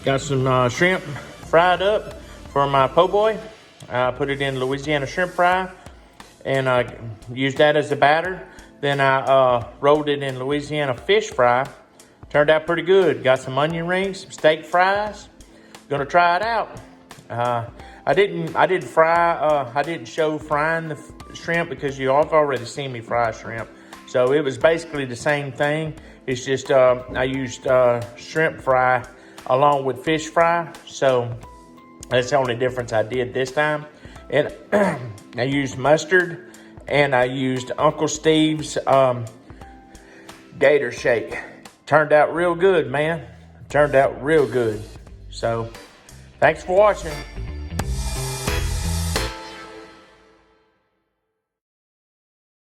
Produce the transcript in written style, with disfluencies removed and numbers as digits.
Got some shrimp fried up for my po' boy. I put it in Louisiana shrimp fry and I used that as a batter. Then I rolled it in Louisiana fish fry. Turned out pretty good. Got some onion rings, some steak fries. Gonna try it out. I didn't show frying the shrimp because you all have already seen me fry shrimp. So it was basically the same thing. It's just I used shrimp fry along with fish fry. So that's the only difference I did this time. And I used mustard and I used Uncle Steve's Gator shake. Turned out real good, man. Turned out real good. So thanks for watching.